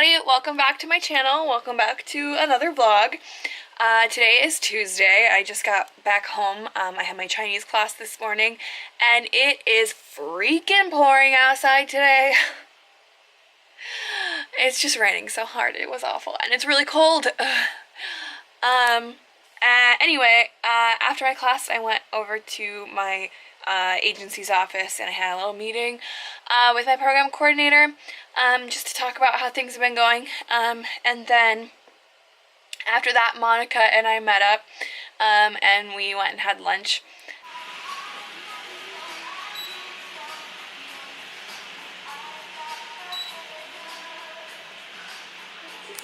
everybody, welcome back to my channel. Welcome back to another vlog. Today is Tuesday. I just got back home. I had my Chinese class this morning and it is freaking pouring outside today. It's just raining so hard. It was awful and it's really cold. Anyway, after my class I went over to my agency's office and I had a little meeting with my program coordinator just to talk about how things have been going, and then after that Monica and I met up and we went and had lunch.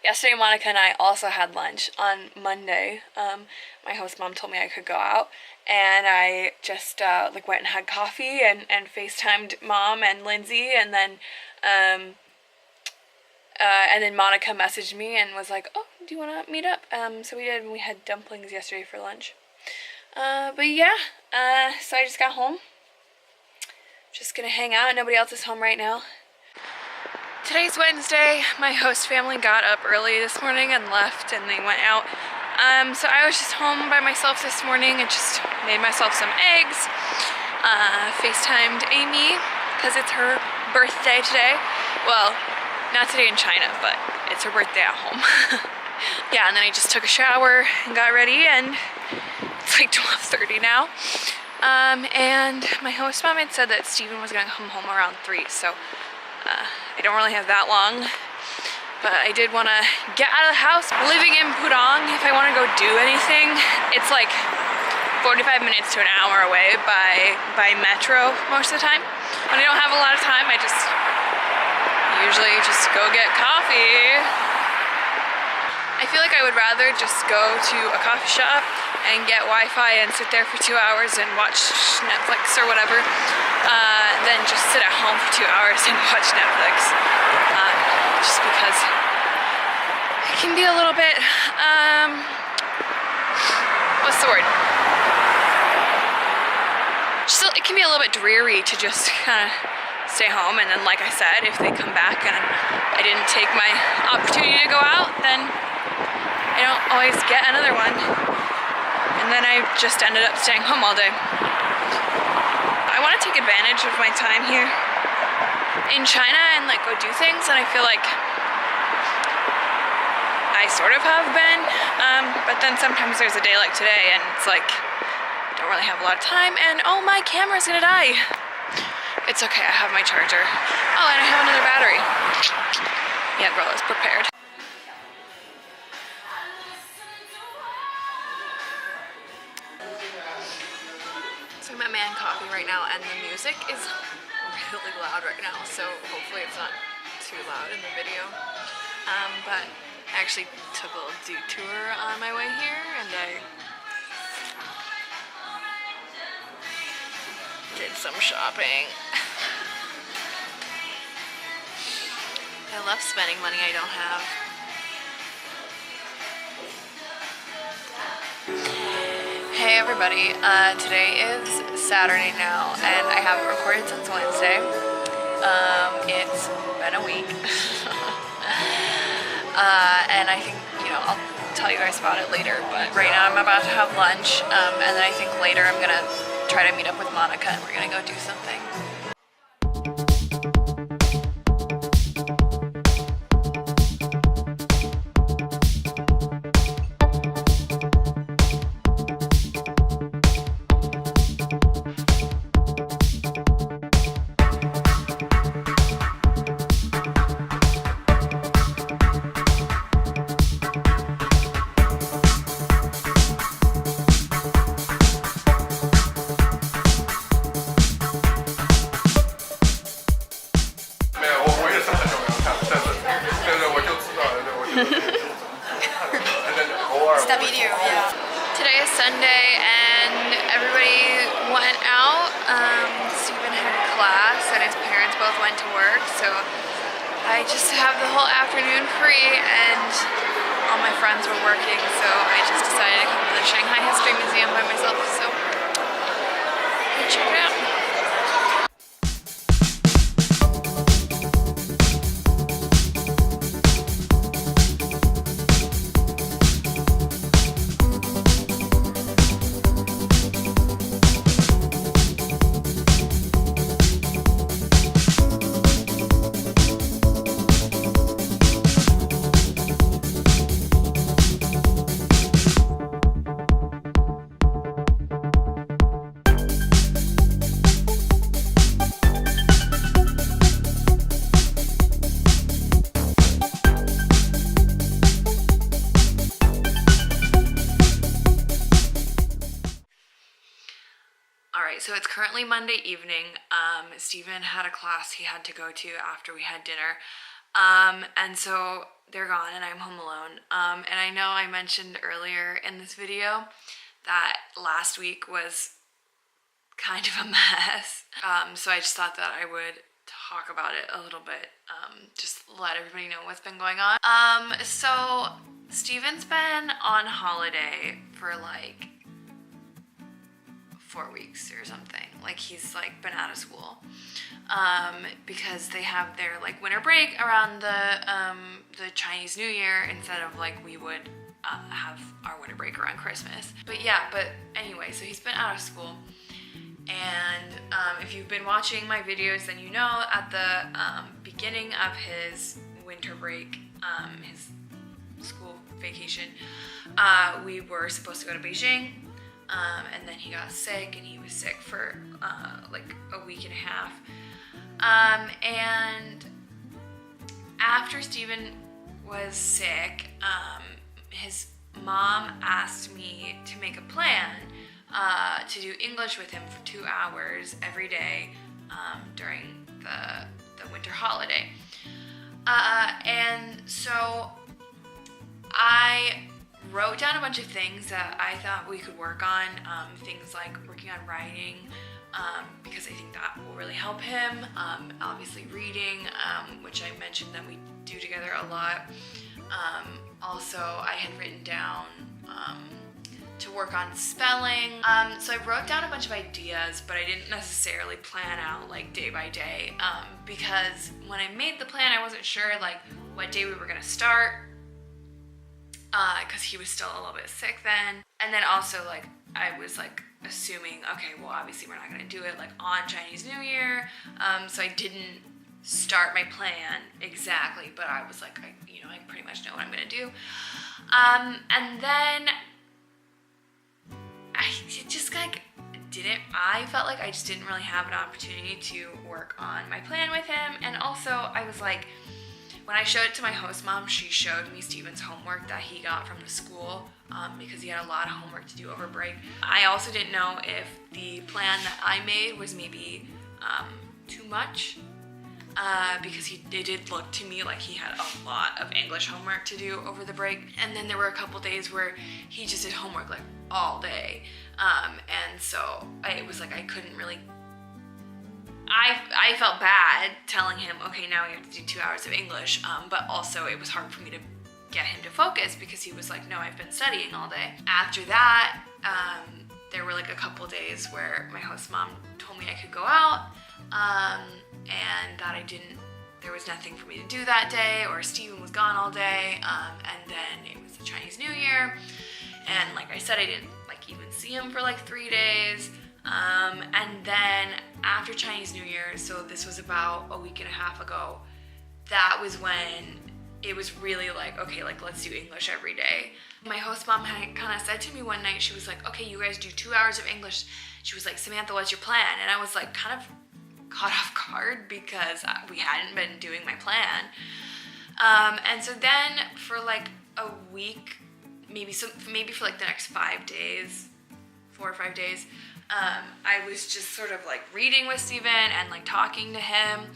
Yesterday Monica and I also had lunch. On Monday my host mom told me I could go out and I just like went and had coffee and FaceTimed mom and Lindsay, and then Monica messaged me and was like, oh, do you want to meet up? So we did, and we had dumplings yesterday for lunch. But yeah, so I just got home. Just gonna hang out. Nobody else is home right now. Today's Wednesday. My host family got up early this morning and left and they went out. So I was just home by myself this morning and just made myself some eggs. FaceTimed Amy because it's her birthday today. Well, not today in China, but it's her birthday at home. Yeah, and then I just took a shower and got ready and it's like 12:30 now. And my host mom had said that Steven was gonna come home around 3, so I don't really have that long, but I did want to get out of the house. Living in Pudong, if I want to go do anything, it's like 45 minutes to an hour away by metro most of the time. When I don't have a lot of time, I usually just go get coffee. I feel like I would rather just go to a coffee shop and get Wi-Fi and sit there for 2 hours and watch Netflix or whatever, than just sit at home for 2 hours and watch Netflix. Just because it can be a little bit, what's the word? Just, it can be a little bit dreary to just kind of stay home, and then like I said, if they come back and I didn't take my opportunity to go out, then I don't always get another one. And then I just ended up staying home all day. I want to take advantage of my time here in China and like go do things, and I feel like I sort of have been, but then sometimes there's a day like today and it's like I don't really have a lot of time, and oh, my camera's gonna die. It's okay, I have my charger. Oh, and I have another battery. Yeah, girl is prepared. So I'm at Man Coffee right now and the music is really loud right now, so hopefully it's not too loud in the video. But I actually took a little detour on my way here and I did some shopping. I love spending money I don't have. Hey everybody, today is Saturday now and I haven't recorded since Wednesday. It's been a week. And I think, you know, I'll tell you guys about it later, but right now I'm about to have lunch, and then I think later I'm gonna try to meet up with Monica and we're gonna go do something. It's that video, yeah. Today is Sunday and everybody went out. Steven had class and his parents both went to work, so I just have the whole afternoon free and all my friends were working, so I just decided to come to the Shanghai History Museum by myself, so check it out. Alright, so it's currently Monday evening. Steven had a class he had to go to after we had dinner. And so they're gone and I'm home alone. And I know I mentioned earlier in this video that last week was kind of a mess. So I just thought that I would talk about it a little bit, just let everybody know what's been going on. So Steven's been on holiday for like 4 weeks or something. Like he's like been out of school because they have their like winter break around the Chinese New Year instead of like we would have our winter break around Christmas. But anyway, so he's been out of school. And if you've been watching my videos, then you know at the beginning of his winter break, his school vacation, we were supposed to go to Beijing, and then he got sick, and he was sick for like a week and a half. And after Steven was sick, his mom asked me to make a plan to do English with him for 2 hours every day during the winter holiday. And so I wrote down a bunch of things that I thought we could work on, things like working on writing, because I think that will really help him. Obviously reading, which I mentioned that we do together a lot. Also, I had written down to work on spelling. So I wrote down a bunch of ideas, but I didn't necessarily plan out like day by day, because when I made the plan, I wasn't sure like what day we were gonna start, because he was still a little bit sick then. And then also like I was like assuming, okay, well obviously we're not gonna do it like on Chinese New Year, so I didn't start my plan exactly, but I was like, I pretty much know what I'm gonna do. And then I felt like I just didn't really have an opportunity to work on my plan with him. And also I was like, when I showed it to my host mom, she showed me Steven's homework that he got from the school, because he had a lot of homework to do over break. I also didn't know if the plan that I made was maybe too much, because it did look to me like he had a lot of English homework to do over the break. And then there were a couple days where he just did homework like all day. And so it was like I couldn't really, I felt bad telling him, okay, now we have to do 2 hours of English, but also it was hard for me to get him to focus because he was like, no, I've been studying all day. After that, there were like a couple days where my host mom told me I could go out, and that there was nothing for me to do that day, or Steven was gone all day, and then it was the Chinese New Year, and like I said, I didn't like even see him for like 3 days, and then after Chinese New Year, so this was about a week and a half ago, that was when it was really like, okay, like let's do English every day. My host mom had kind of said to me one night, she was like, okay, you guys do 2 hours of English. She was like, Samantha, what's your plan? And I was like kind of caught off guard because we hadn't been doing my plan. And so then for like a week, maybe for like the next 5 days, 4 or 5 days, I was just sort of like reading with Steven and like talking to him,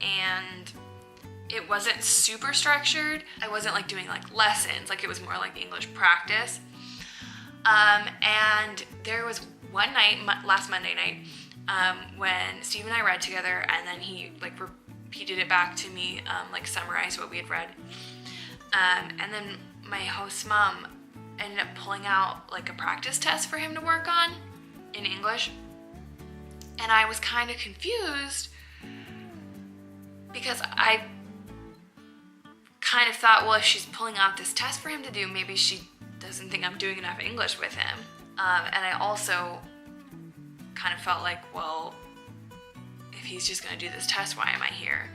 and it wasn't super structured. I wasn't like doing like lessons, like it was more like English practice. And there was one night, last Monday night, when Steve and I read together, and then he like repeated it back to me, like summarized what we had read. And then my host mom ended up pulling out like a practice test for him to work on in English. And I was kind of confused because I kind of thought, well, if she's pulling out this test for him to do, maybe she doesn't think I'm doing enough English with him. And I also kind of felt like, well, if he's just gonna do this test, why am I here?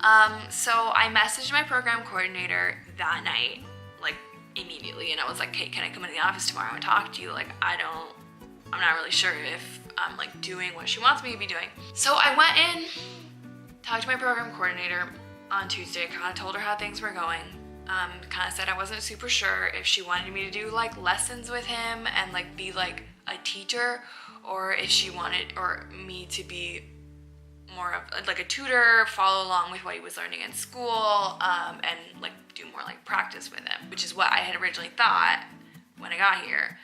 So I messaged my program coordinator that night, like immediately, and I was like, hey, can I come into the office tomorrow and talk to you? Like, I'm not really sure if I'm like doing what she wants me to be doing. So I went in, talked to my program coordinator on Tuesday, kind of told her how things were going. Kind of said I wasn't super sure if she wanted me to do like lessons with him and like be like a teacher, or if she wanted me to be more of like a tutor, follow along with what he was learning in school, and like do more like practice with him, which is what I had originally thought when I got here.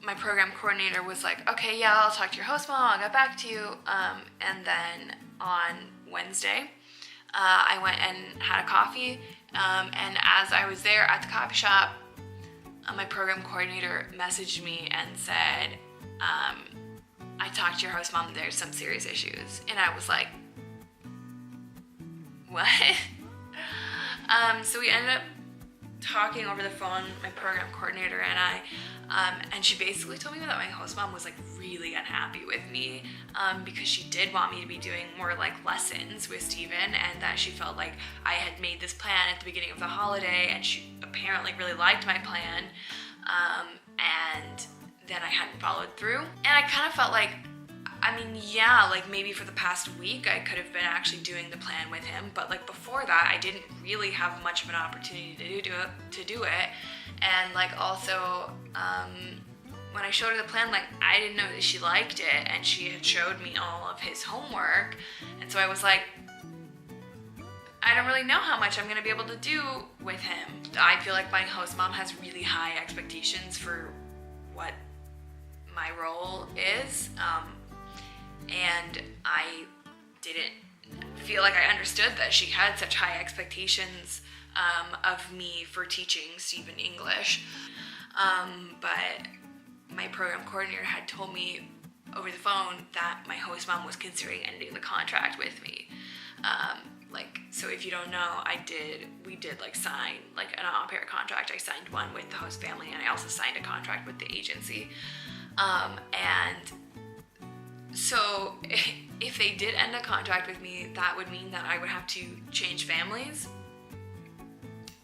My program coordinator was like, okay, yeah, I'll talk to your host mom, I'll get back to you. And then on Wednesday, I went and had a coffee, and as I was there at the coffee shop, my program coordinator messaged me and said, I talked to your host mom, there's some serious issues. And I was like, what? So we ended up talking over the phone, my program coordinator and I, and she basically told me that my host mom was like really unhappy with me, because she did want me to be doing more like lessons with Steven, and that she felt like I had made this plan at the beginning of the holiday, and she apparently really liked my plan, and then I hadn't followed through. And I kind of felt like, I mean, yeah, like maybe for the past week I could have been actually doing the plan with him, but like before that I didn't really have much of an opportunity to do it. And like also, when I showed her the plan, like I didn't know that she liked it, and she had showed me all of his homework, and so I was like, I don't really know how much I'm gonna be able to do with him. I feel like my host mom has really high expectations for what my role is, and I didn't feel like I understood that she had such high expectations of me for teaching Steven English. But my program coordinator had told me over the phone that my host mom was considering ending the contract with me. So if you don't know, we did like sign like an au pair contract. I signed one with the host family, and I also signed a contract with the agency. And so if they did end a contract with me, that would mean that I would have to change families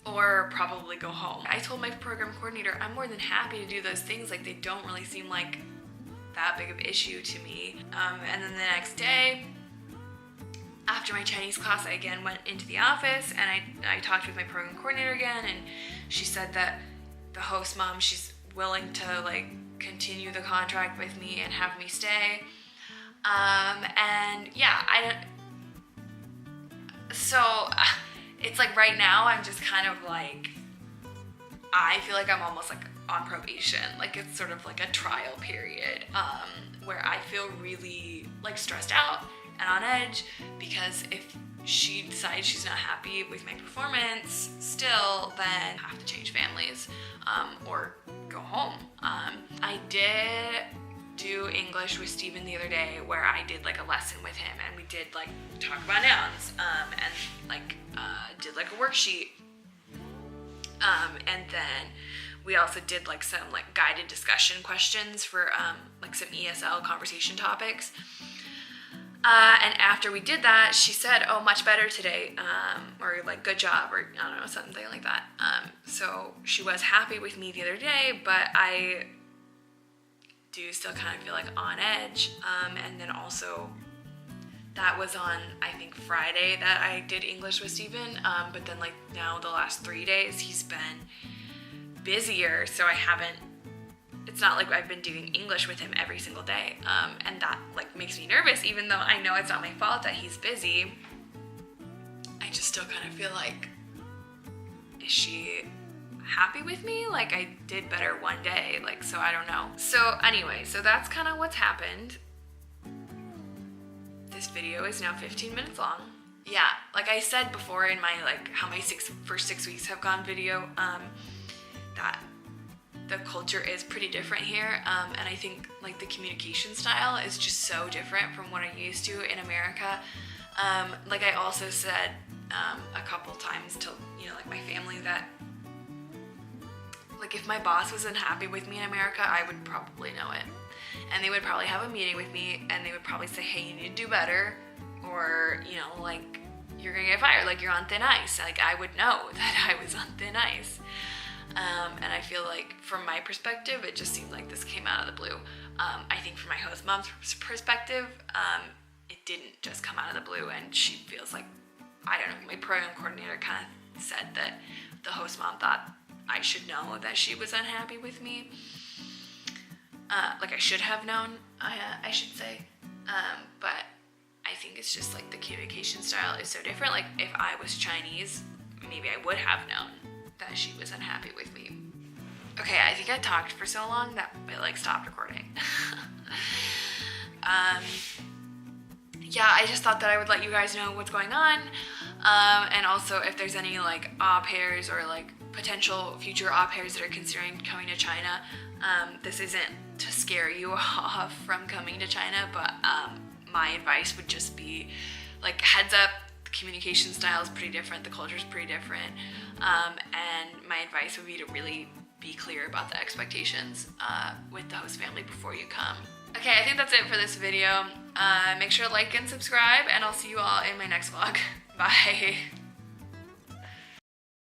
or probably go home. I told my program coordinator I'm more than happy to do those things, like they don't really seem like that big of an issue to me. And then the next day, after my Chinese class, I again went into the office, and I talked with my program coordinator again, and she said that the host mom, she's willing to like continue the contract with me and have me stay. And yeah, it's like right now I'm just kind of like, I feel like I'm almost like on probation. Like it's sort of like a trial period, where I feel really like stressed out and on edge, because if she decides she's not happy with my performance still, then I have to change families, or go home. I did do English with Steven the other day, where I did like a lesson with him, and we did like talk about nouns, and like did like a worksheet, and then we also did like some like guided discussion questions for like some ESL conversation topics. And after we did that, she said, oh, much better today, or like good job, or I don't know, something like that. So she was happy with me the other day, but I do still kind of feel like on edge. And then also that was on, I think, Friday that I did English with Steven, but then like now the last 3 days he's been busier, so it's not like I've been doing English with him every single day, and that like makes me nervous, even though I know it's not my fault that he's busy. I just still kind of feel like, is she happy with me? Like I did better one day, like, so I don't know. So anyway, so that's kind of what's happened. This video is now 15 minutes long. Yeah, like I said before in my like how my first 6 weeks have gone video, that the culture is pretty different here, and I think like the communication style is just so different from what I'm used to in America. Like I also said a couple times to like my family that like if my boss was unhappy with me in America, I would probably know it, and they would probably have a meeting with me, and they would probably say, hey, you need to do better, or like you're gonna get fired, like you're on thin ice. Like I would know that I was on thin ice. And I feel like from my perspective, it just seemed like this came out of the blue. I think from my host mom's perspective, it didn't just come out of the blue, and she feels like, I don't know, my program coordinator kind of said that the host mom thought I should know that she was unhappy with me. like I should have known, I should say, but I think it's just like the communication style is so different. Like if I was Chinese, maybe I would have known that she was unhappy with me. Okay, I think I talked for so long that I like stopped recording. Yeah, I just thought that I would let you guys know what's going on, and also if there's any like au pairs or like potential future au pairs that are considering coming to China. This isn't to scare you off from coming to China, but my advice would just be like, heads up, the communication style is pretty different, the culture is pretty different, and my advice would be to really be clear about the expectations with the host family before you come. Okay, I think that's it for this video. Make sure to like and subscribe, and I'll see you all in my next vlog. Bye.